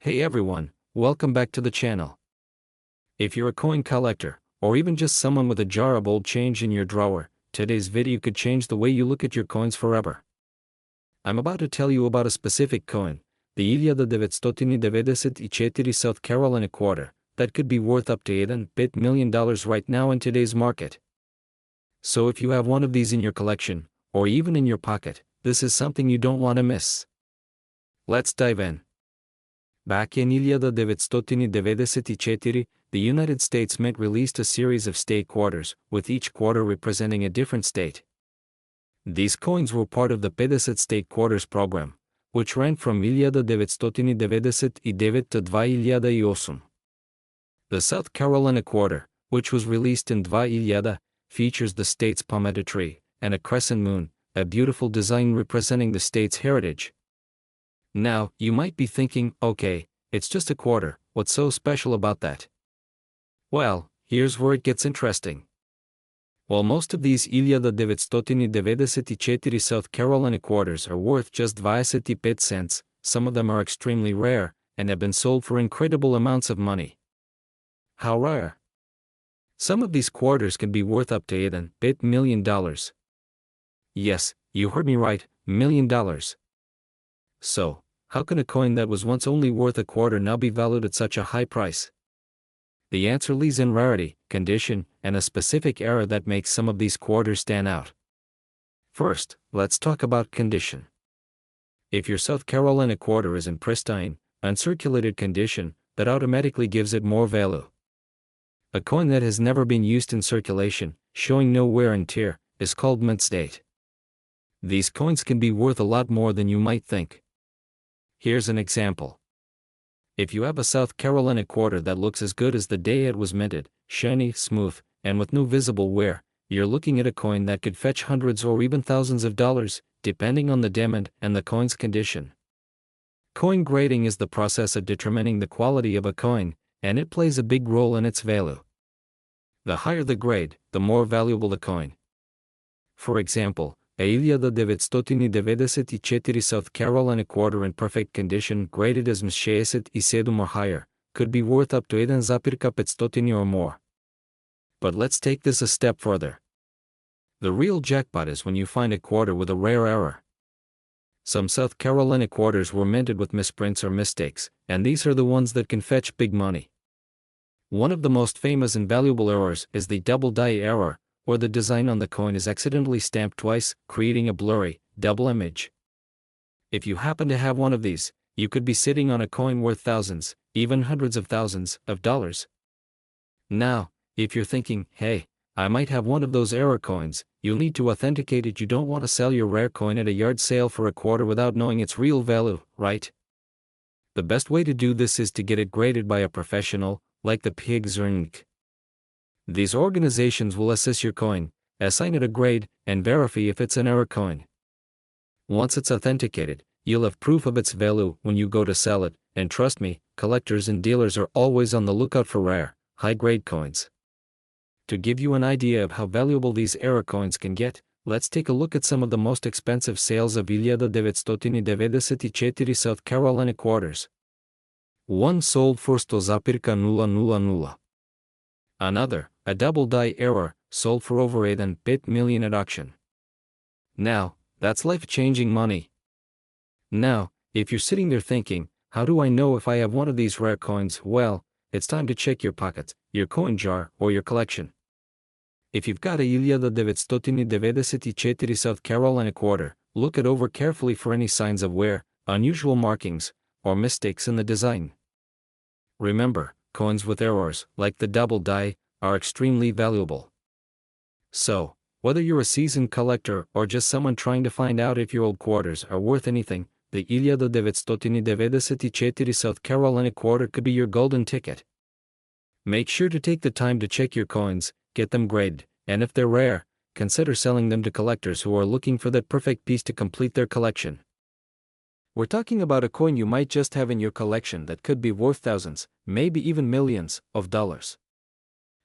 Hey everyone, welcome back to the channel. If you're a coin collector, or even just someone with a jar of old change in your drawer, today's video could change the way you look at your coins forever. I'm about to tell you about a specific coin, the 1994 South Carolina quarter, that could be worth up to $8 million right now in today's market. So if you have one of these in your collection, or even in your pocket, this is something you don't want to miss. Let's dive in. Back in 1994, the United States Mint released a series of state quarters, with each quarter representing a different state. These coins were part of the 50 State Quarters program, which ran from 1999 to 2008. The South Carolina quarter, which was released in 2000, features the state's palmetto tree and a crescent moon, a beautiful design representing the state's heritage. Now, you might be thinking, okay, it's just a quarter, what's so special about that? Well, here's where it gets interesting. While most of these 1994 South Carolina quarters are worth just 25 cents, some of them are extremely rare, and have been sold for incredible amounts of money. How rare? Some of these quarters can be worth up to $8 million. Yes, you heard me right, $1 million. So, how can a coin that was once only worth a quarter now be valued at such a high price? The answer lies in rarity, condition, and a specific era that makes some of these quarters stand out. First, let's talk about condition. If your South Carolina quarter is in pristine, uncirculated condition, that automatically gives it more value. A coin that has never been used in circulation, showing no wear and tear, is called mint state. These coins can be worth a lot more than you might think. Here's an example. If you have a South Carolina quarter that looks as good as the day it was minted, shiny, smooth, and with no visible wear, you're looking at a coin that could fetch hundreds or even thousands of dollars, depending on the demand and the coin's condition. Coin grading is the process of determining the quality of a coin, and it plays a big role in its value. The higher the grade, the more valuable the coin. For example, a 1994 South Carolina quarter in perfect condition graded as M67 or higher, could be worth up to $1,500 or more. But let's take this a step further. The real jackpot is when you find a quarter with a rare error. Some South Carolina quarters were minted with misprints or mistakes, and these are the ones that can fetch big money. One of the most famous and valuable errors is the double die error, where the design on the coin is accidentally stamped twice, creating a blurry, double image. If you happen to have one of these, you could be sitting on a coin worth thousands, even hundreds of thousands, of dollars. Now, if you're thinking, hey, I might have one of those error coins, you'll need to authenticate it. You don't want to sell your rare coin at a yard sale for a quarter without knowing its real value, right? The best way to do this is to get it graded by a professional, like the Pigs or Inc. These organizations will assess your coin, assign it a grade, and verify if it's an error coin. Once it's authenticated, you'll have proof of its value when you go to sell it, and trust me, collectors and dealers are always on the lookout for rare, high-grade coins. To give you an idea of how valuable these error coins can get, let's take a look at some of the most expensive sales of 1994 South Carolina quarters. One sold for $100,000. Another, a double die error, sold for over $8 million at auction. Now, that's life-changing money. Now, if you're sitting there thinking, how do I know if I have one of these rare coins? Well, it's time to check your pockets, your coin jar, or your collection. If you've got a 1994 South Carolina quarter, look it over carefully for any signs of wear, unusual markings, or mistakes in the design. Remember, coins with errors, like the double die, are extremely valuable. So, whether you're a seasoned collector or just someone trying to find out if your old quarters are worth anything, the 1994 South Carolina quarter could be your golden ticket. Make sure to take the time to check your coins, get them graded, and if they're rare, consider selling them to collectors who are looking for that perfect piece to complete their collection. We're talking about a coin you might just have in your collection that could be worth thousands, maybe even millions, of dollars.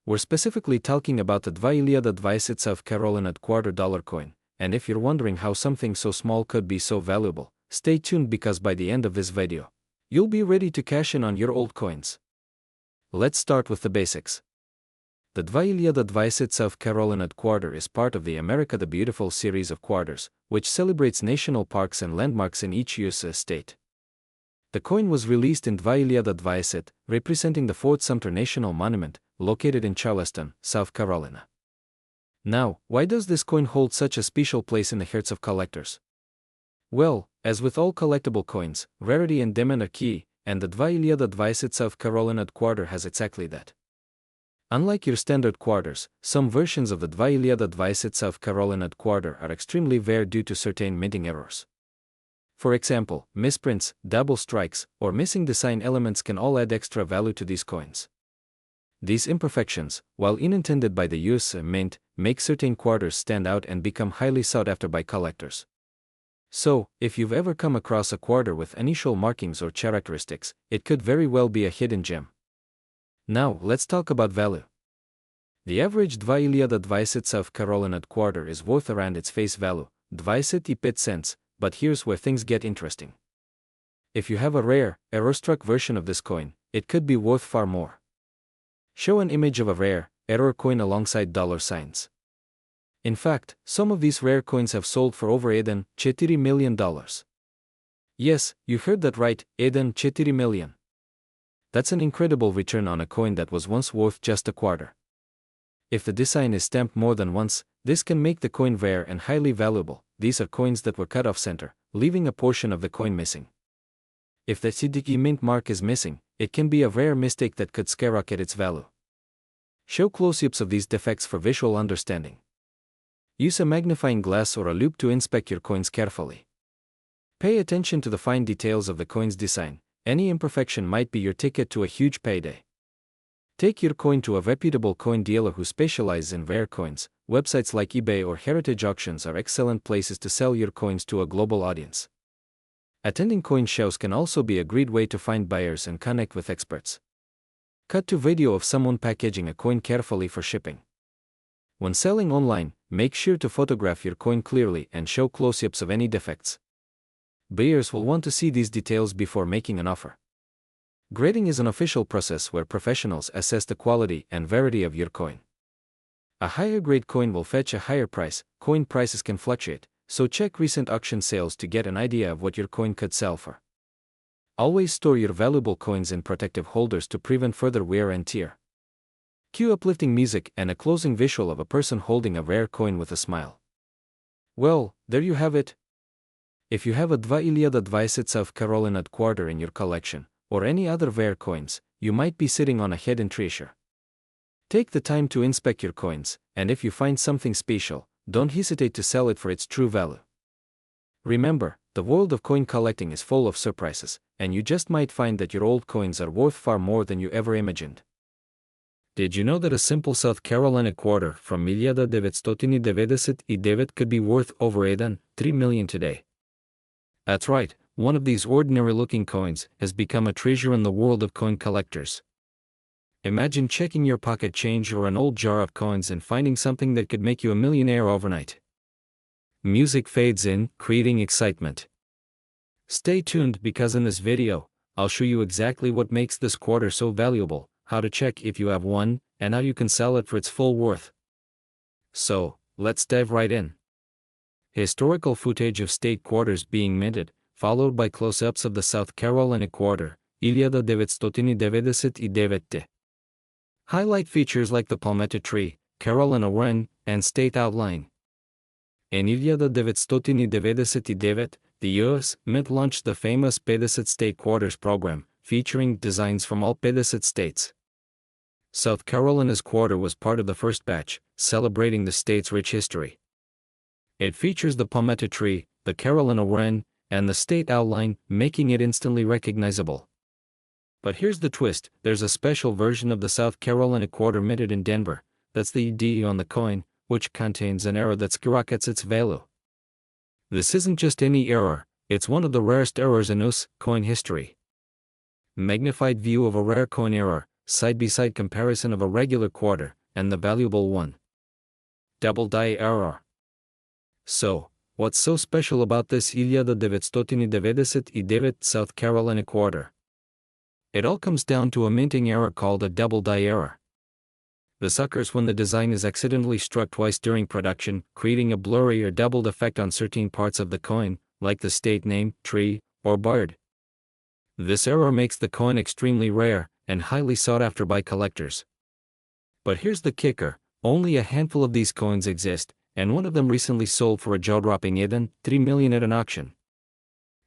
We're specifically talking about the 2020 South Carolina $2 coin, and if you're wondering how something so small could be so valuable, stay tuned because by the end of this video, you'll be ready to cash in on your old coins. Let's start with the basics. The 2020 South Carolina quarter is part of the America the Beautiful series of quarters, which celebrates national parks and landmarks in each US state. The coin was released in 2020, representing the Fort Sumter National Monument, located in Charleston, South Carolina. Now, why does this coin hold such a special place in the hearts of collectors? Well, as with all collectible coins, rarity and demand are key, and the 2020 South Carolina quarter has exactly that. Unlike your standard quarters, some versions of the 2020 South Carolina quarter are extremely rare due to certain minting errors. For example, misprints, double strikes, or missing design elements can all add extra value to these coins. These imperfections, while unintended by the US Mint, make certain quarters stand out and become highly sought after by collectors. So, if you've ever come across a quarter with unusual markings or characteristics, it could very well be a hidden gem. Now, let's talk about value. The average 2020 South Carolina quarter is worth around its face value, 25 cents, but here's where things get interesting. If you have a rare, error-struck version of this coin, it could be worth far more. Show an image of a rare, error coin alongside dollar signs. In fact, some of these rare coins have sold for over $4 million. Yes, you heard that right, $4 million. That's an incredible return on a coin that was once worth just a quarter. If the design is stamped more than once, this can make the coin rare and highly valuable. These are coins that were cut off center, leaving a portion of the coin missing. If the CDG mint mark is missing, it can be a rare mistake that could skyrocket its value. Show close-ups of these defects for visual understanding. Use a magnifying glass or a loupe to inspect your coins carefully. Pay attention to the fine details of the coin's design. Any imperfection might be your ticket to a huge payday. Take your coin to a reputable coin dealer who specializes in rare coins. Websites like eBay or heritage auctions are excellent places to sell your coins to a global audience. Attending coin shows can also be a great way to find buyers and connect with experts. Cut to video of someone packaging a coin carefully for shipping. When selling online, make sure to photograph your coin clearly and show close-ups of any defects. Buyers will want to see these details before making an offer. Grading is an official process where professionals assess the quality and rarity of your coin. A higher grade coin will fetch a higher price. Coin prices can fluctuate, so check recent auction sales to get an idea of what your coin could sell for. Always store your valuable coins in protective holders to prevent further wear and tear. Cue uplifting music and a closing visual of a person holding a rare coin with a smile. Well, there you have it. If you have a 2020 South Carolina quarter in your collection, or any other rare coins, you might be sitting on a hidden treasure. Take the time to inspect your coins, and if you find something special, don't hesitate to sell it for its true value. Remember, the world of coin collecting is full of surprises, and you just might find that your old coins are worth far more than you ever imagined. Did you know that a simple South Carolina quarter from 1999 could be worth over $3 million today? That's right, one of these ordinary-looking coins has become a treasure in the world of coin collectors. Imagine checking your pocket change or an old jar of coins and finding something that could make you a millionaire overnight. Music fades in, creating excitement. Stay tuned because in this video, I'll show you exactly what makes this quarter so valuable, how to check if you have one, and how you can sell it for its full worth. So, let's dive right in. Historical footage of state quarters being minted, followed by close-ups of the South Carolina quarter, 1999. Highlight features like the palmetto tree, Carolina wren, and state outline. In 1999, the US Mint launched the famous 50 State Quarters program, featuring designs from all 50 states. South Carolina's quarter was part of the first batch, celebrating the state's rich history. It features the palmetto tree, the Carolina wren, and the state outline, making it instantly recognizable. But here's the twist, there's a special version of the South Carolina quarter minted in Denver, that's the ED on the coin, which contains an error that skyrockets its value. This isn't just any error, it's one of the rarest errors in US coin history. Magnified view of a rare coin error, side-by-side comparison of a regular quarter, and the valuable one. Double die error. So, what's so special about this 1999 South Carolina quarter? It all comes down to a minting error called a double die error. This occurs when the design is accidentally struck twice during production, creating a blurry or doubled effect on certain parts of the coin, like the state name, tree, or bird. This error makes the coin extremely rare and highly sought after by collectors. But here's the kicker: only a handful of these coins exist, and one of them recently sold for a jaw-dropping $3 million at an auction.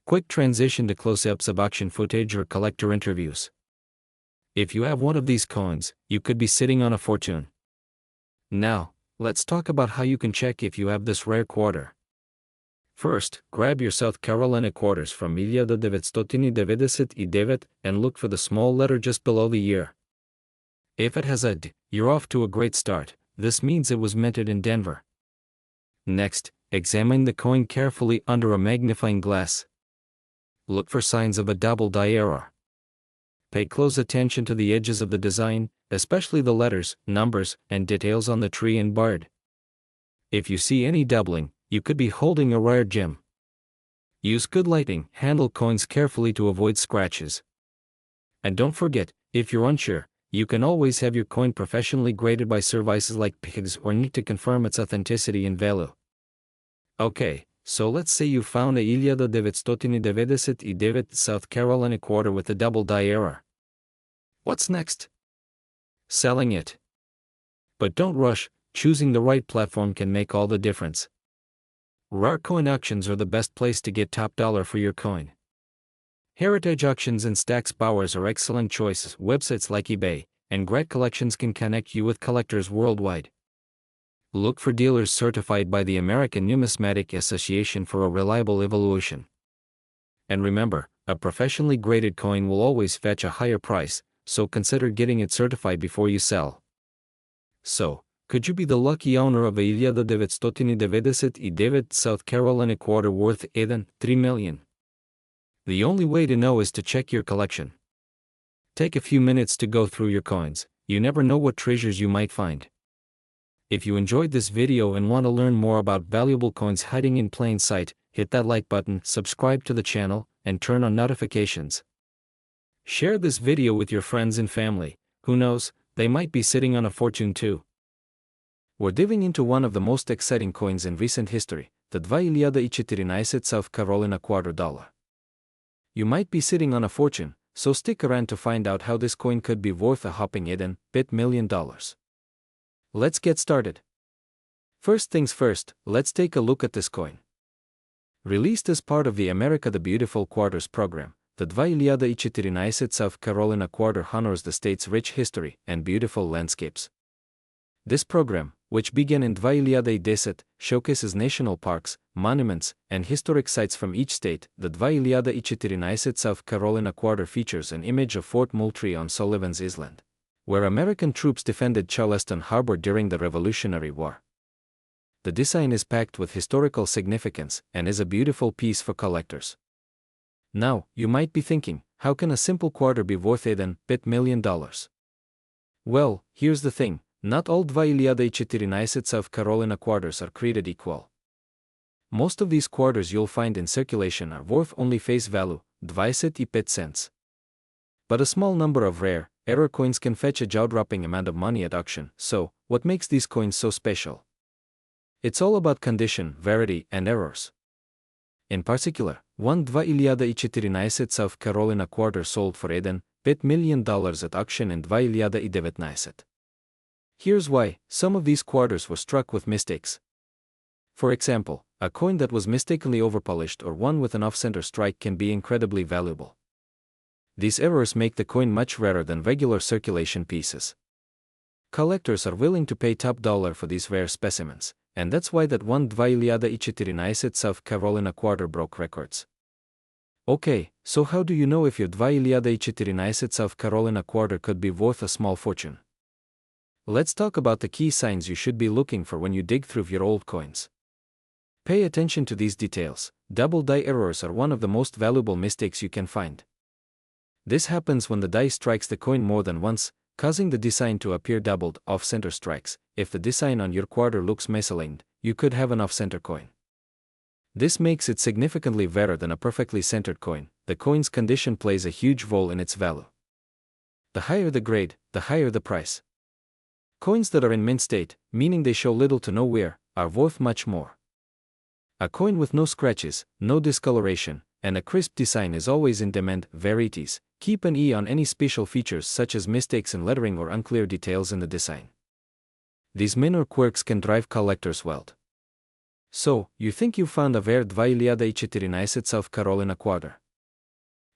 Quick transition to close-ups of auction footage or collector interviews. If you have one of these coins, you could be sitting on a fortune. Now, let's talk about how you can check if you have this rare quarter. First, grab your South Carolina quarters from 1999 and look for the small letter just below the year. If it has a D, you're off to a great start. This means it was minted in Denver. Next, examine the coin carefully under a magnifying glass. Look for signs of a double die error. Pay close attention to the edges of the design, especially the letters, numbers, and details on the tree and bird. If you see any doubling, you could be holding a rare gem. Use good lighting, handle coins carefully to avoid scratches. And don't forget, if you're unsure, you can always have your coin professionally graded by services like PIGS or NEET to confirm its authenticity and value. Okay, so let's say you found a 1999 South Carolina quarter with a double die error. What's next? Selling it. But don't rush, choosing the right platform can make all the difference. Rare coin auctions are the best place to get top dollar for your coin. Heritage auctions and Stacks Bowers are excellent choices. Websites like eBay and Great Collections can connect you with collectors worldwide. Look for dealers certified by the American Numismatic Association for a reliable evaluation. And remember, a professionally graded coin will always fetch a higher price, so consider getting it certified before you sell. So, could you be the lucky owner of a 1999 South Carolina quarter worth $3 million? The only way to know is to check your collection. Take a few minutes to go through your coins. You never know what treasures you might find. If you enjoyed this video and want to learn more about valuable coins hiding in plain sight, hit that like button, subscribe to the channel, and turn on notifications. Share this video with your friends and family. Who knows, they might be sitting on a fortune too. We're diving into one of the most exciting coins in recent history, the 2014 South Carolina quarter dollar. You might be sitting on a fortune, so stick around to find out how this coin could be worth a hopping $1 million. Let's get started. First things first, let's take a look at this coin. Released as part of the America the Beautiful Quarters program, the 2014 South Carolina quarter honors the state's rich history and beautiful landscapes. This program, which began in 2010, showcases national parks, monuments, and historic sites from each state. The 2014 South Carolina quarter features an image of Fort Moultrie on Sullivan's Island, where American troops defended Charleston Harbor during the Revolutionary War. The design is packed with historical significance and is a beautiful piece for collectors. Now, you might be thinking, how can a simple quarter be worth $1 million? Well, here's the thing. Not all 2014 South Carolina quarters are created equal. Most of these quarters you'll find in circulation are worth only face value, 25 cents. But a small number of rare, error coins can fetch a jaw-dropping amount of money at auction. So, what makes these coins so special? It's all about condition, rarity, and errors. In particular, one 2014 South Carolina quarter sold for $1 million at auction in 2019. Here's why: some of these quarters were struck with mistakes. For example, a coin that was mistakenly overpolished or one with an off-center strike can be incredibly valuable. These errors make the coin much rarer than regular circulation pieces. Collectors are willing to pay top dollar for these rare specimens, and that's why that one 2014 South Carolina quarter broke records. Okay, so how do you know if your 2014 South Carolina quarter could be worth a small fortune? Let's talk about the key signs you should be looking for when you dig through your old coins. Pay attention to these details. Double die errors are one of the most valuable mistakes you can find. This happens when the die strikes the coin more than once, causing the design to appear doubled. Off-center strikes: if the design on your quarter looks misaligned, you could have an off-center coin. This makes it significantly rarer than a perfectly centered coin. The coin's condition plays a huge role in its value. The higher the grade, the higher the price. Coins that are in mint state, meaning they show little to no wear, are worth much more. A coin with no scratches, no discoloration, and a crisp design is always in demand. Varieties. Keep an eye on any special features such as mistakes in lettering or unclear details in the design. These minor quirks can drive collectors wild. So, you think you found a Ver 2014 South Carolina quarter.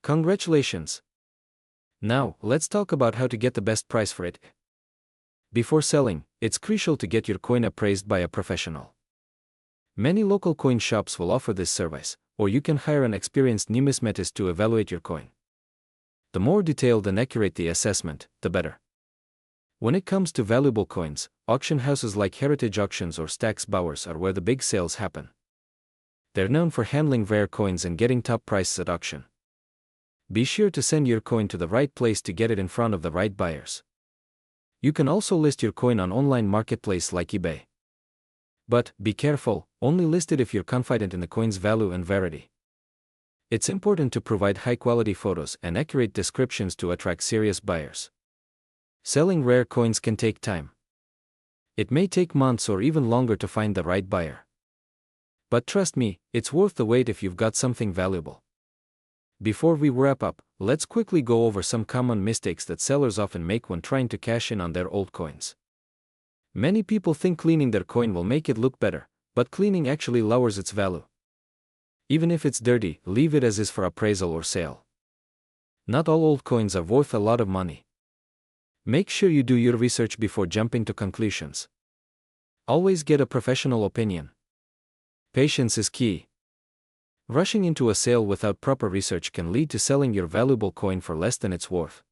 Congratulations! Now, let's talk about how to get the best price for it. Before selling, it's crucial to get your coin appraised by a professional. Many local coin shops will offer this service, or you can hire an experienced numismatist to evaluate your coin. The more detailed and accurate the assessment, the better. When it comes to valuable coins, auction houses like Heritage Auctions or Stack's Bowers are where the big sales happen. They're known for handling rare coins and getting top prices at auction. Be sure to send your coin to the right place to get it in front of the right buyers. You can also list your coin on online marketplace like eBay. But, be careful, only list it if you're confident in the coin's value and rarity. It's important to provide high-quality photos and accurate descriptions to attract serious buyers. Selling rare coins can take time. It may take months or even longer to find the right buyer. But trust me, it's worth the wait if you've got something valuable. Before we wrap up, let's quickly go over some common mistakes that sellers often make when trying to cash in on their old coins. Many people think cleaning their coin will make it look better, but cleaning actually lowers its value. Even if it's dirty, leave it as is for appraisal or sale. Not all old coins are worth a lot of money. Make sure you do your research before jumping to conclusions. Always get a professional opinion. Patience is key. Rushing into a sale without proper research can lead to selling your valuable coin for less than it's worth.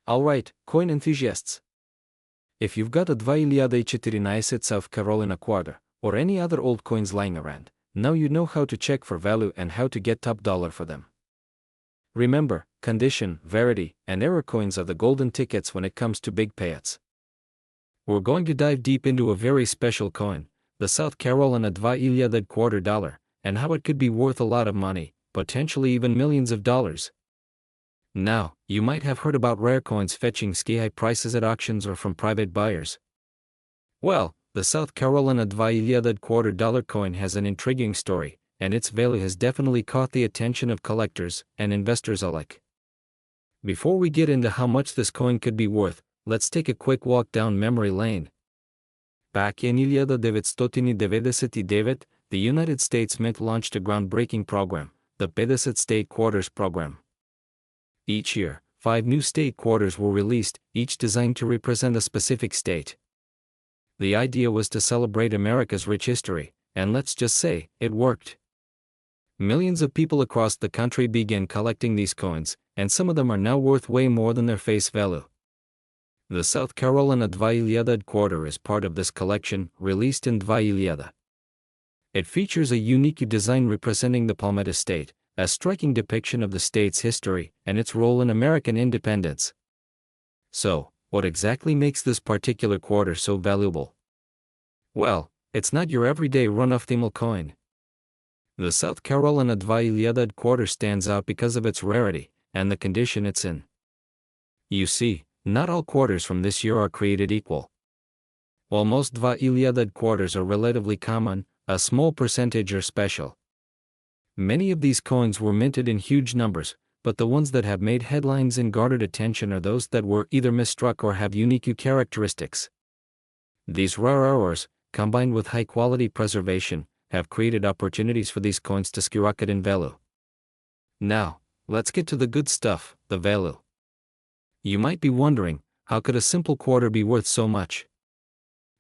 Alright, coin enthusiasts. If you've got a 2014 South Carolina quarter, or any other old coins lying around, now you know how to check for value and how to get top dollar for them. Remember, condition, rarity, and error coins are the golden tickets when it comes to big payouts. We're going to dive deep into a very special coin, the South Carolina 2014 quarter dollar, and how it could be worth a lot of money, potentially even millions of dollars. Now, you might have heard about rare coins fetching sky-high prices at auctions or from private buyers. Well, the South Carolina 2014 quarter dollar coin has an intriguing story, and its value has definitely caught the attention of collectors and investors alike. Before we get into how much this coin could be worth, let's take a quick walk down memory lane. Back in 1999, the United States Mint launched a groundbreaking program, the 50 State Quarters Program. Each year, 5 new state quarters were released, each designed to represent a specific state. The idea was to celebrate America's rich history, and let's just say, it worked. Millions of people across the country began collecting these coins, and some of them are now worth way more than their face value. The South Carolina 2014 quarter is part of this collection, released in 2014. It features a unique design representing the Palmetto State, a striking depiction of the state's history and its role in American independence. So, what exactly makes this particular quarter so valuable? Well, it's not your everyday run-of-the-mill coin. The South Carolina 2014 quarter stands out because of its rarity and the condition it's in. You see, not all quarters from this year are created equal. While most 2014 quarters are relatively common, a small percentage are special. Many of these coins were minted in huge numbers, but the ones that have made headlines and garnered attention are those that were either misstruck or have unique characteristics. These rare hours, combined with high-quality preservation, have created opportunities for these coins to skyrocket in value. Now, let's get to the good stuff, the value. You might be wondering, how could a simple quarter be worth so much?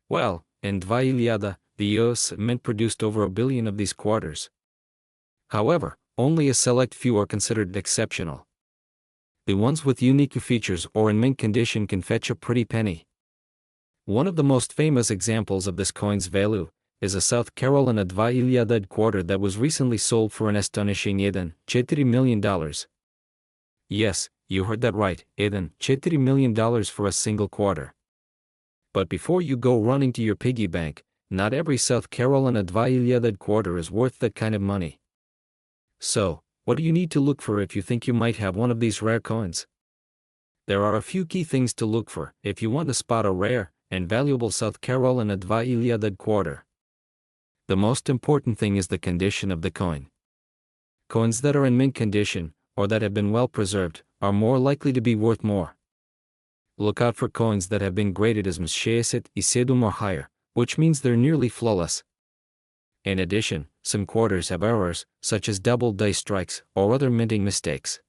Well, in 2014, the U.S. Mint produced over 1 billion of these quarters. However, only a select few are considered exceptional. The ones with unique features or in mint condition can fetch a pretty penny. One of the most famous examples of this coin's value is a South Carolina 2014 quarter that was recently sold for an astonishing $4 million. Yes, you heard that right, $4 million for a single quarter. But before you go running to your piggy bank, not every South Carolina 2014 quarter is worth that kind of money. So, what do you need to look for if you think you might have one of these rare coins? There are a few key things to look for if you want to spot a rare and valuable South Carolina $2 quarter. The most important thing is the condition of the coin. Coins that are in mint condition, or that have been well preserved, are more likely to be worth more. Look out for coins that have been graded as msheset isedum or higher, which means they're nearly flawless. In addition, some quarters have errors, such as double die strikes or other minting mistakes.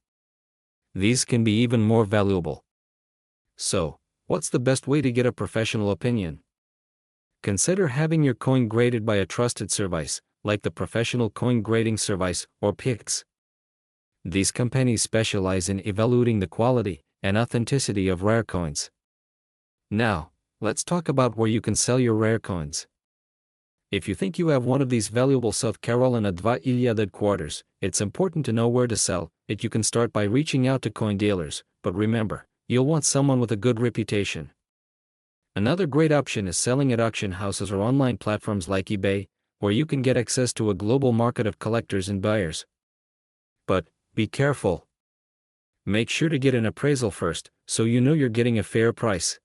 These can be even more valuable. So, what's the best way to get a professional opinion? Consider having your coin graded by a trusted service, like the Professional Coin Grading Service or PIX. These companies specialize in evaluating the quality and authenticity of rare coins. Now, let's talk about where you can sell your rare coins. If you think you have one of these valuable South Carolina $2 quarters, it's important to know where to sell it. You can start by reaching out to coin dealers, but remember, you'll want someone with a good reputation. Another great option is selling at auction houses or online platforms like eBay, where you can get access to a global market of collectors and buyers. But, be careful. Make sure to get an appraisal first, so you know you're getting a fair price.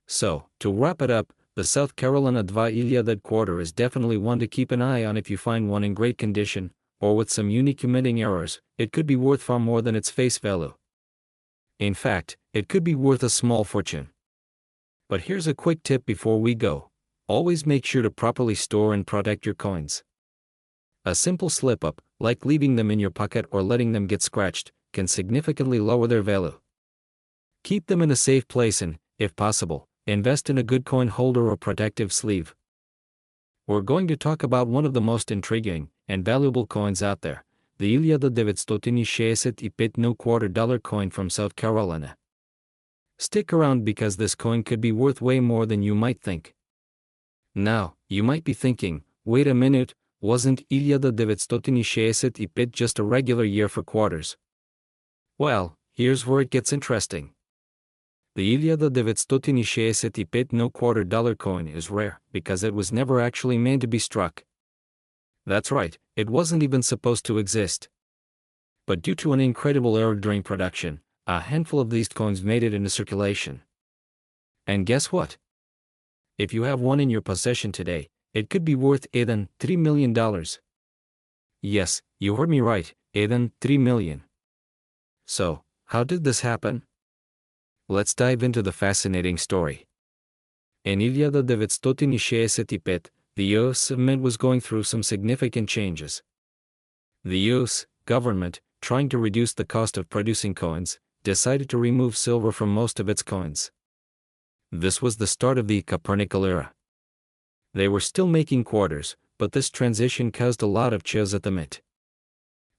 So, to wrap it up, the South Carolina $2 quarter is definitely one to keep an eye on. If you find one in great condition, or with some unique minting errors, it could be worth far more than its face value. In fact, it could be worth a small fortune. But here's a quick tip before we go. Always make sure to properly store and protect your coins. A simple slip-up, like leaving them in your pocket or letting them get scratched, can significantly lower their value. Keep them in a safe place and, if possible, invest in a good coin holder or protective sleeve. We're going to talk about one of the most intriguing and valuable coins out there, the $965 no $2 coin from South Carolina. Stick around because this coin could be worth way more than you might think. Now, you might be thinking, wait a minute, wasn't $965 just a regular year for quarters? Well, here's where it gets interesting. The $965 no $2 coin is rare because it was never actually meant to be struck. That's right, it wasn't even supposed to exist. But due to an incredible error during production, a handful of these coins made it into circulation. And guess what? If you have one in your possession today, it could be worth $3 million. Yes, you heard me right, $3 million. So, how did this happen? Let's dive into the fascinating story. In $965, the US Mint was going through some significant changes. The US government, trying to reduce the cost of producing coins, decided to remove silver from most of its coins. This was the start of the Copernican era. They were still making quarters, but this transition caused a lot of chaos at the mint.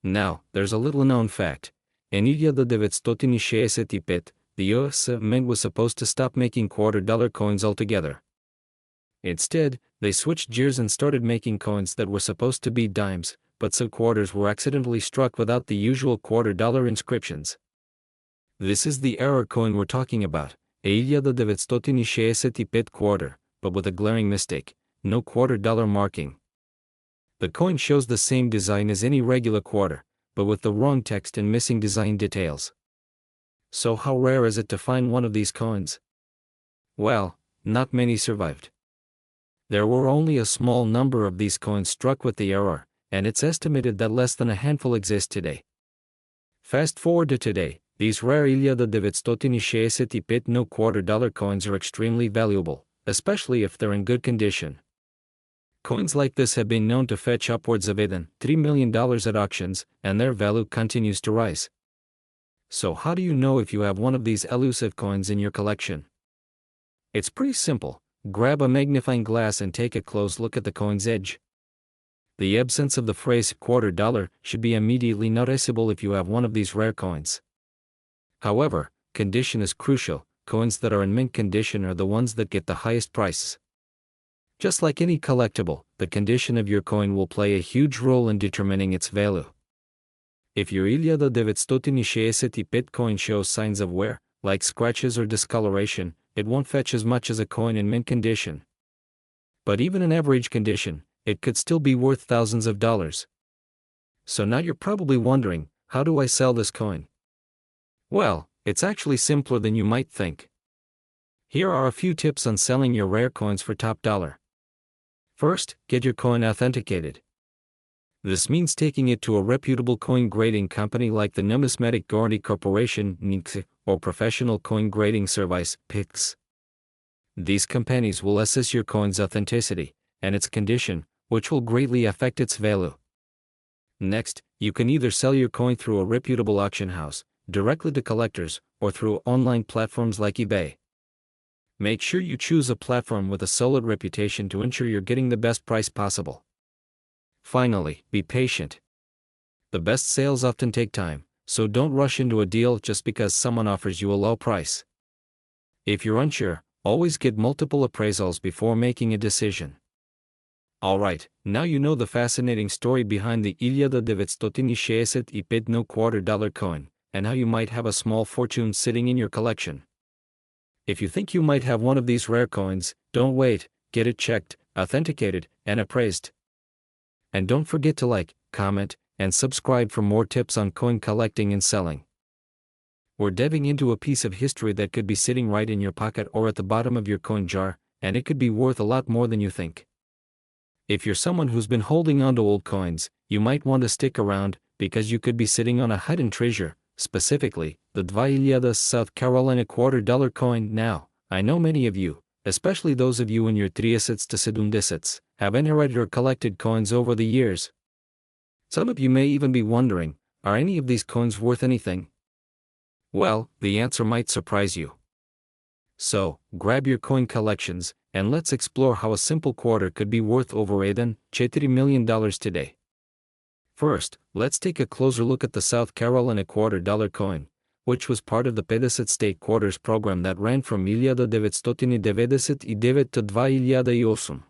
Now, there's a little known fact. In $965, the US Mint was supposed to stop making $2 coins altogether. Instead, they switched gears and started making coins that were supposed to be dimes, but some quarters were accidentally struck without the usual $2 inscriptions. This is the error coin we're talking about, a $965 quarter, but with a glaring mistake, no $2 marking. The coin shows the same design as any regular quarter, but with the wrong text and missing design details. So how rare is it to find one of these coins? Well, not many survived. There were only a small number of these coins struck with the error, and it's estimated that less than a handful exist today. Fast forward to today, these rare $965 no $2 coins are extremely valuable, especially if they're in good condition. Coins like this have been known to fetch upwards of $3 million at auctions, and their value continues to rise. So how do you know if you have one of these elusive coins in your collection? It's pretty simple. Grab a magnifying glass and take a close look at the coin's edge. The absence of the phrase $2 should be immediately noticeable if you have one of these rare coins. However, condition is crucial. Coins that are in mint condition are the ones that get the highest prices. Just like any collectible, the condition of your coin will play a huge role in determining its value. If your $965 coin shows signs of wear, like scratches or discoloration, it won't fetch as much as a coin in mint condition. But even in average condition, it could still be worth thousands of dollars. So now you're probably wondering, how do I sell this coin? Well, It's actually simpler than you might think. Here are a few tips on selling your rare coins for top dollar. First, get your coin authenticated. This means taking it to a reputable coin grading company like the Numismatic Guarantee Corporation (NIC) or Professional Coin Grading Service (PICS). These companies will assess your coin's authenticity and its condition, which will greatly affect its value. Next, you can either sell your coin through a reputable auction house, directly to collectors, or through online platforms like eBay. Make sure you choose a platform with a solid reputation to ensure you're getting the best price possible. Finally, be patient. The best sales often take time, so don't rush into a deal just because someone offers you a low price. If you're unsure, always get multiple appraisals before making a decision. Alright, now you know the fascinating story behind the 1965 no $1/4 coin, and how you might have a small fortune sitting in your collection. If you think you might have one of these rare coins, don't wait, get it checked, authenticated, and appraised. And don't forget to like, comment, and subscribe for more tips on coin collecting and selling. We're diving into a piece of history that could be sitting right in your pocket or at the bottom of your coin jar, and it could be worth a lot more than you think. If you're someone who's been holding on to old coins, you might want to stick around, because you could be sitting on a hidden treasure, specifically, the South Carolina $1/4 coin. Now, I know many of you, especially those of you in your 30s to 70s, have inherited or collected coins over the years. Some of you may even be wondering, are any of these coins worth anything? Well, the answer might surprise you. So, grab your coin collections, and let's explore how a simple quarter could be worth over $4 million today. First, let's take a closer look at the South Carolina $1/4 coin, which was part of the 50 state quarters program that ran from 1999 to 2008.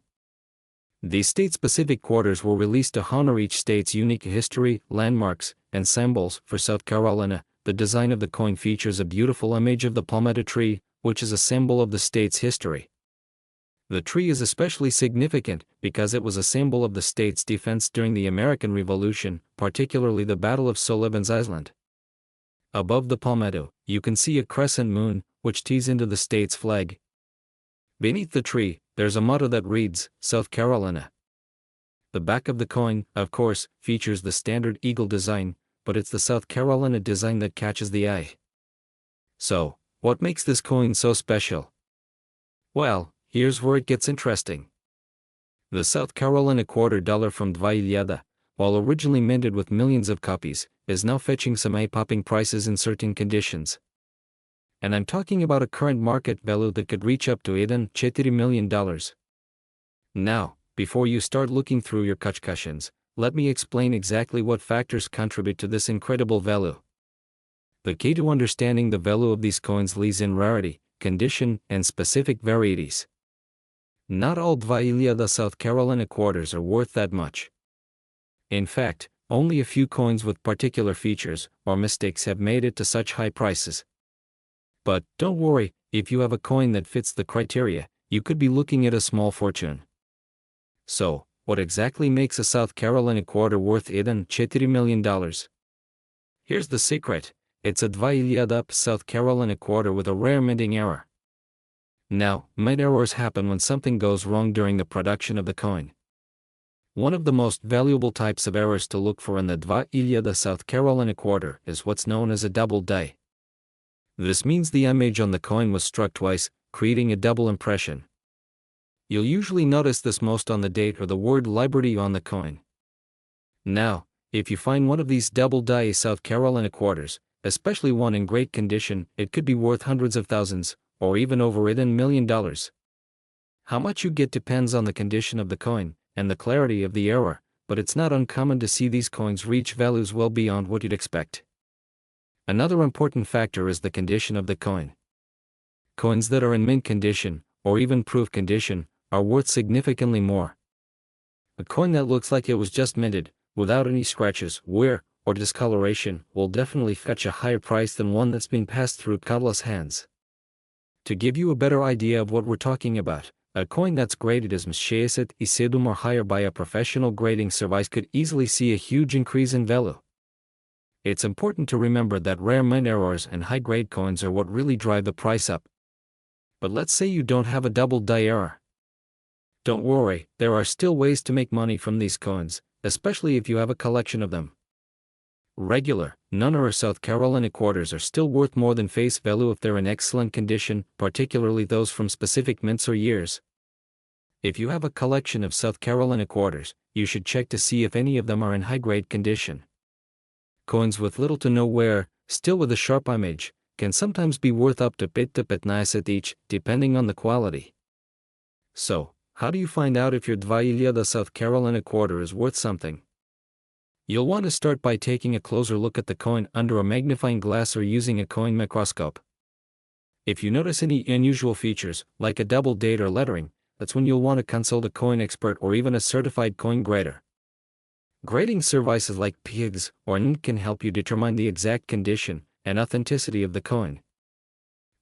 These state-specific quarters were released to honor each state's unique history, landmarks, and symbols. For South Carolina, the design of the coin features a beautiful image of the palmetto tree, which is a symbol of the state's history. The tree is especially significant because it was a symbol of the state's defense during the American Revolution, particularly the Battle of Sullivan's Island. Above the palmetto, you can see a crescent moon, which tees into the state's flag. Beneath the tree, there's a motto that reads, South Carolina. The back of the coin, of course, features the standard eagle design, but it's the South Carolina design that catches the eye. So, what makes this coin so special? Well, here's where it gets interesting. The South Carolina $1/4 from 2008, while originally minted with millions of copies, is now fetching some eye-popping prices in certain conditions. And I'm talking about a current market value that could reach up to $4 million. Now, before you start looking through your cushions, let me explain exactly what factors contribute to this incredible value. The key to understanding the value of these coins lies in rarity, condition, and specific varieties. Not all 2008 South Carolina quarters are worth that much. In fact, only a few coins with particular features or mistakes have made it to such high prices. But don't worry, if you have a coin that fits the criteria, you could be looking at a small fortune. So, what exactly makes a South Carolina $1/4 worth $4 million? Here's the secret. It's a 2008 South Carolina $1/4 with a rare minting error. Now, mint errors happen when something goes wrong during the production of the coin. One of the most valuable types of errors to look for in the 2008 South Carolina $1/4 is what's known as a double die. This means the image on the coin was struck twice, creating a double impression. You'll usually notice this most on the date or the word Liberty on the coin. Now, if you find one of these double die South Carolina $1/4s, especially one in great condition, it could be worth hundreds of thousands, or even over $1 million. How much you get depends on the condition of the coin and the clarity of the error, but it's not uncommon to see these coins reach values well beyond what you'd expect. Another important factor is the condition of the coin. Coins that are in mint condition, or even proof condition, are worth significantly more. A coin that looks like it was just minted, without any scratches, wear, or discoloration, will definitely fetch a higher price than one that's been passed through countless hands. To give you a better idea of what we're talking about, a coin that's graded as M67 or higher by a professional grading service could easily see a huge increase in value. It's important to remember that rare mint errors and high-grade coins are what really drive the price up. But let's say you don't have a double die error. Don't worry, there are still ways to make money from these coins, especially if you have a collection of them. Regular, non-error South Carolina quarters are still worth more than face value if they're in excellent condition, particularly those from specific mints or years. If you have a collection of South Carolina quarters, you should check to see if any of them are in high-grade condition. Coins with little to no wear, still with a sharp image, can sometimes be worth up to 15 each, depending on the quality. So, how do you find out if your the South Carolina quarter is worth something? You'll want to start by taking a closer look at the coin under a magnifying glass or using a coin microscope. If you notice any unusual features, like a double date or lettering, that's when you'll want to consult a coin expert or even a certified coin grader. Grading services like PIGS or NIN can help you determine the exact condition and authenticity of the coin.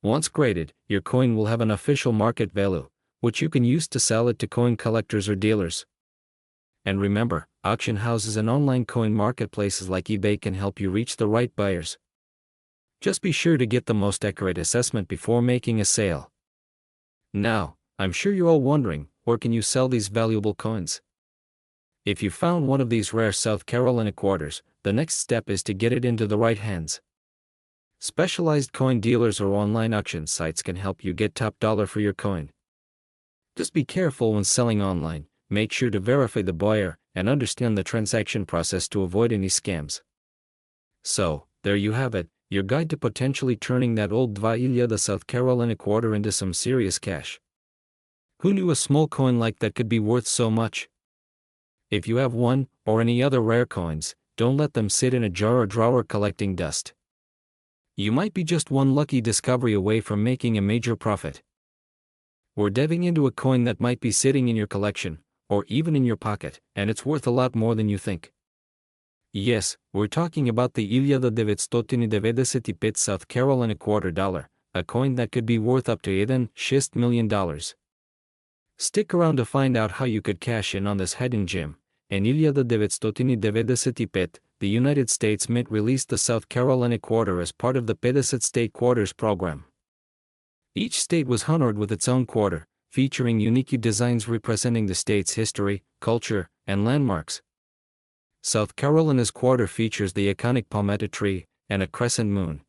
Once graded, your coin will have an official market value, which you can use to sell it to coin collectors or dealers. And remember, auction houses and online coin marketplaces like eBay can help you reach the right buyers. Just be sure to get the most accurate assessment before making a sale. Now, I'm sure you're all wondering, where can you sell these valuable coins? If you found one of these rare South Carolina quarters, the next step is to get it into the right hands. Specialized coin dealers or online auction sites can help you get top dollar for your coin. Just be careful when selling online, make sure to verify the buyer and understand the transaction process to avoid any scams. So, there you have it, your guide to potentially turning that old the South Carolina quarter into some serious cash. Who knew a small coin like that could be worth so much? If you have one, or any other rare coins, don't let them sit in a jar or drawer collecting dust. You might be just one lucky discovery away from making a major profit. We're diving into a coin that might be sitting in your collection, or even in your pocket, and it's worth a lot more than you think. Yes, we're talking about the 1995 South Carolina quarter dollar, a coin that could be worth up to $6 million. Stick around to find out how you could cash in on this hidden gem. In 1995, the United States Mint released the South Carolina quarter as part of the 50 State Quarters program. Each state was honored with its own quarter, featuring unique designs representing the state's history, culture, and landmarks. South Carolina's quarter features the iconic palmetto tree and a crescent moon.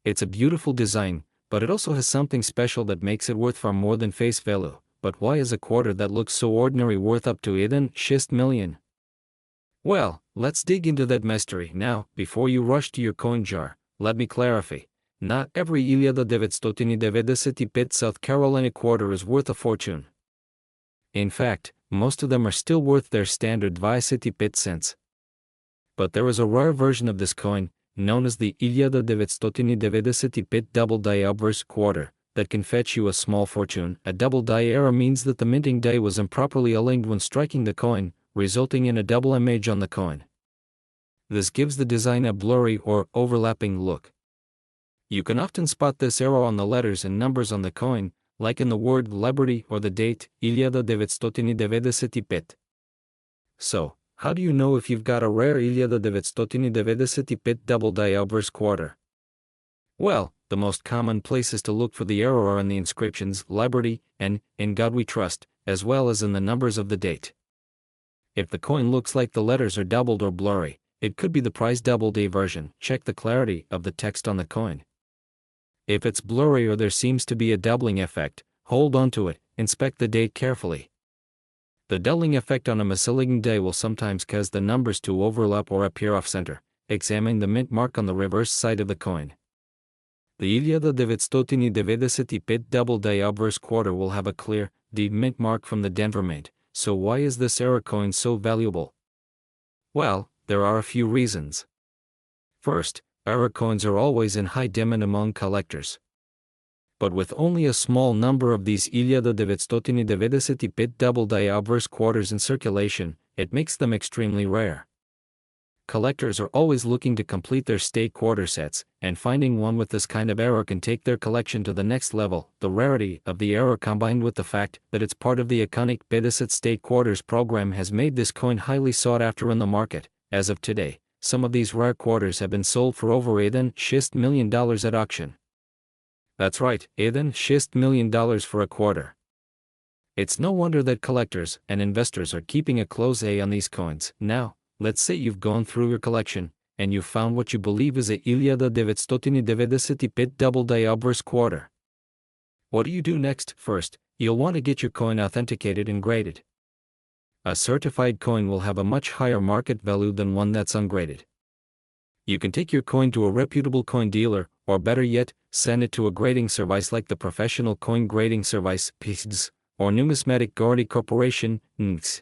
It's a beautiful design, but it also has something special that makes it worth far more than face value. But why is a quarter that looks so ordinary worth up to $6 million? Well, let's dig into that mystery now. Before you rush to your coin jar, let me clarify. Not every 1995 South Carolina quarter is worth a fortune. In fact, most of them are still worth their standard 25 cents. But there is a rare version of this coin, known as the 1995 double die obverse quarter, that can fetch you a small fortune. A double die error means that the minting die was improperly aligned when striking the coin, resulting in a double image on the coin. This gives the design a blurry or overlapping look. You can often spot this error on the letters and numbers on the coin, like in the word Liberty or the date 1995. So, how do you know if you've got a rare 1995 double die obverse quarter? Well, the most common places to look for the error are in the inscriptions Liberty and In God We Trust, as well as in the numbers of the date. If the coin looks like the letters are doubled or blurry, it could be the price double day version. Check the clarity of the text on the coin. If it's blurry or there seems to be a doubling effect, hold on to it, inspect the date carefully. The doubling effect on a misaligned die will sometimes cause the numbers to overlap or appear off-center. Examine the mint mark on the reverse side of the coin. The 1995 double die obverse quarter will have a clear, deep mint mark from the Denver Mint. So why is this error coin so valuable? Well, there are a few reasons. First, error coins are always in high demand among collectors. But with only a small number of these 1995 double die obverse quarters in circulation, it makes them extremely rare. Collectors are always looking to complete their state quarter sets, and finding one with this kind of error can take their collection to the next level. The rarity of the error combined with the fact that it's part of the iconic 50 State Quarters program has made this coin highly sought after in the market. As of today, some of these rare quarters have been sold for over $1.6 million at auction. That's right, $1.6 million for a quarter. It's no wonder that collectors and investors are keeping a close eye on these coins. Now, let's say you've gone through your collection, and you've found what you believe is a 1995 double-die obverse quarter. What do you do next? First, you'll want to get your coin authenticated and graded. A certified coin will have a much higher market value than one that's ungraded. You can take your coin to a reputable coin dealer, or better yet, send it to a grading service like the Professional Coin Grading Service (PCGS), or Numismatic Guarantee Corporation (NGS).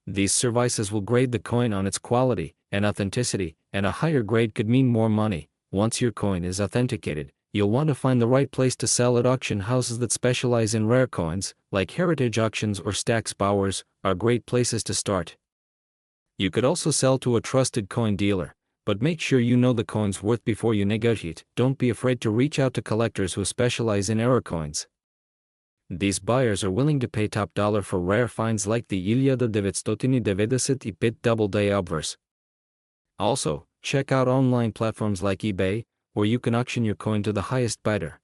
These services will grade the coin on its quality and authenticity, and a higher grade could mean more money. Once your coin is authenticated, you'll want to find the right place to sell at. Auction houses that specialize in rare coins, like Heritage Auctions or Stack's Bowers, are great places to start. You could also sell to a trusted coin dealer, but make sure you know the coin's worth before you negotiate. Don't be afraid to reach out to collectors who specialize in error coins. These buyers are willing to pay top dollar for rare finds like the 1995 double-die obverse. Also, check out online platforms like eBay, where you can auction your coin to the highest bidder.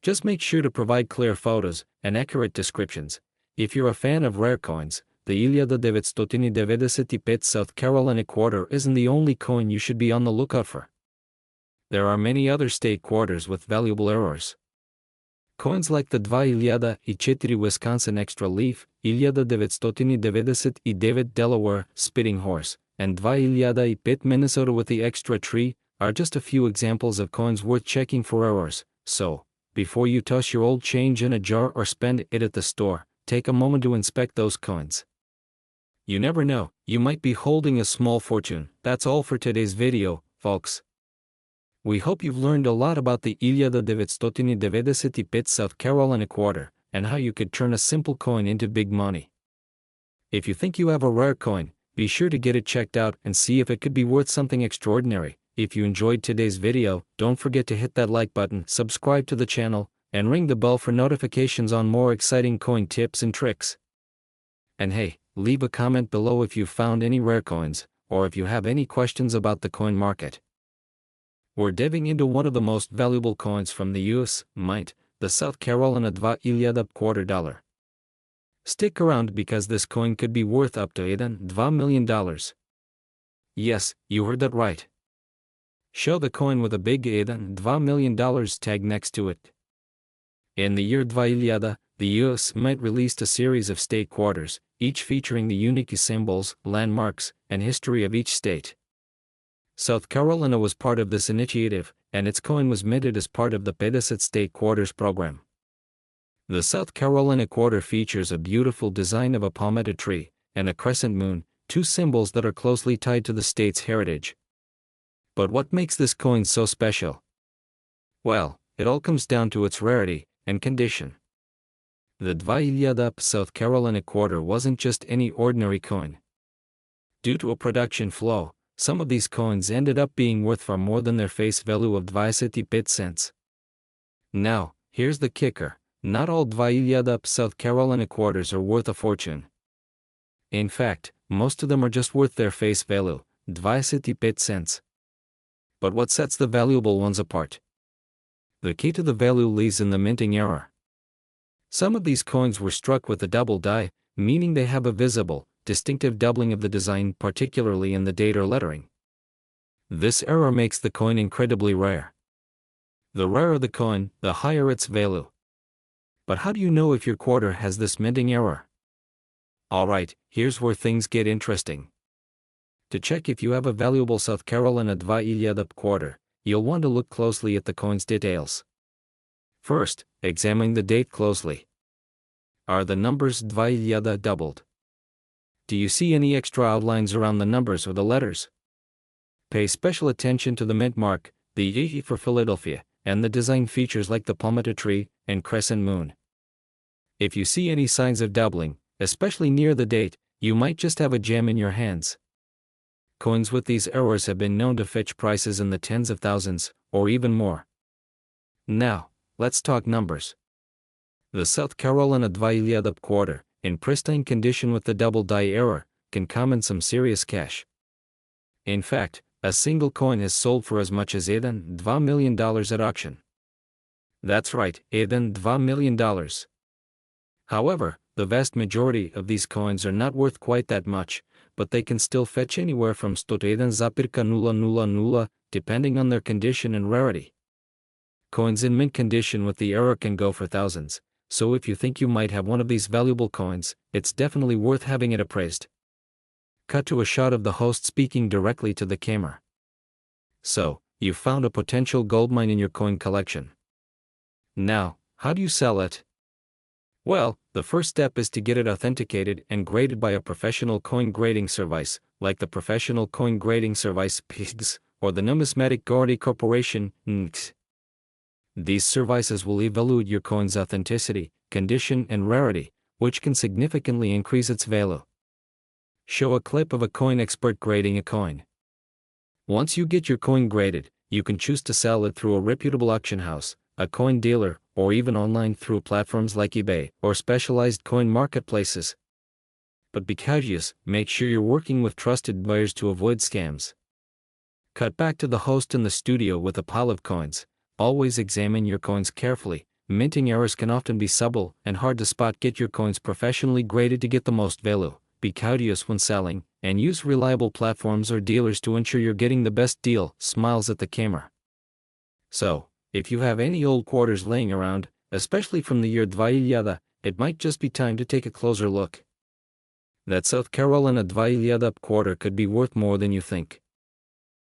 Just make sure to provide clear photos and accurate descriptions. If you're a fan of rare coins, the 1995 South Carolina quarter isn't the only coin you should be on the lookout for. There are many other state quarters with valuable errors. Coins like the 2004 Wisconsin Extra Leaf, 1999 Delaware Spitting Horse, and 2005 Minnesota with the Extra Tree are just a few examples of coins worth checking for errors. So, before you toss your old change in a jar or spend it at the store, take a moment to inspect those coins. You never know, you might be holding a small fortune. That's all for today's video, folks. We hope you've learned a lot about the 1995 South Carolina quarter, and how you could turn a simple coin into big money. If you think you have a rare coin, be sure to get it checked out and see if it could be worth something extraordinary. If you enjoyed today's video, don't forget to hit that like button, subscribe to the channel, and ring the bell for notifications on more exciting coin tips and tricks. And hey, leave a comment below if you've found any rare coins, or if you have any questions about the coin market. We're diving into one of the most valuable coins from the U.S. Mint, the South Carolina quarter dollar. Stick around because this coin could be worth up to $2 million. Yes, you heard that right. Show the coin with a big $2 million tag next to it. In the year 2000, the U.S. Mint released a series of state quarters, each featuring the unique symbols, landmarks, and history of each state. South Carolina was part of this initiative, and its coin was minted as part of the Pedicet State Quarters program. The South Carolina quarter features a beautiful design of a palmetto tree and a crescent moon, two symbols that are closely tied to the state's heritage. But what makes this coin so special? Well, it all comes down to its rarity and condition. The 2000 South Carolina quarter wasn't just any ordinary coin. Due to a production flaw, some of these coins ended up being worth far more than their face value of 25 cents. Now, here's the kicker. Not all 2000 South Carolina quarters are worth a fortune. In fact, most of them are just worth their face value, 25 cents. But what sets the valuable ones apart? The key to the value lies in the minting error. Some of these coins were struck with a double die, meaning they have a visible, distinctive doubling of the design, particularly in the date or lettering. This error makes the coin incredibly rare. The rarer the coin, the higher its value. But how do you know if your quarter has this minting error? Alright, here's where things get interesting. To check if you have a valuable South Carolina 2000 quarter, you'll want to look closely at the coin's details. First, examine the date closely. Are the numbers 2000 doubled? Do you see any extra outlines around the numbers or the letters? Pay special attention to the mint mark, the E for Philadelphia, and the design features like the palmetto tree and crescent moon. If you see any signs of doubling, especially near the date, you might just have a gem in your hands. Coins with these errors have been known to fetch prices in the tens of thousands, or even more. Now, let's talk numbers. The South Carolina 2000 quarter, in pristine condition with the double die error, can come in some serious cash. In fact, a single coin has sold for as much as $1.2 million at auction. That's right, $1.2 million. However, the vast majority of these coins are not worth quite that much, but they can still fetch anywhere from 1.000, depending on their condition and rarity. Coins in mint condition with the error can go for thousands, so if you think you might have one of these valuable coins, it's definitely worth having it appraised. Cut to a shot of the host speaking directly to the camera. So, you've found a potential goldmine in your coin collection. Now, how do you sell it? Well, the first step is to get it authenticated and graded by a professional coin grading service, like the Professional Coin Grading Service (PGS) or the Numismatic Guarantee Corporation (NGS). These services will evaluate your coin's authenticity, condition, and rarity, which can significantly increase its value. Show a clip of a coin expert grading a coin. Once you get your coin graded, you can choose to sell it through a reputable auction house, a coin dealer, or even online through platforms like eBay or specialized coin marketplaces. But be cautious, make sure you're working with trusted buyers to avoid scams. Cut back to the host in the studio with a pile of coins. Always examine your coins carefully. Minting errors can often be subtle and hard to spot. Get your coins professionally graded to get the most value. Be cautious when selling, and use reliable platforms or dealers to ensure you're getting the best deal. Smiles at the camera. So, if you have any old quarters laying around, especially from the year 2000, it might just be time to take a closer look. That South Carolina 2000 quarter could be worth more than you think.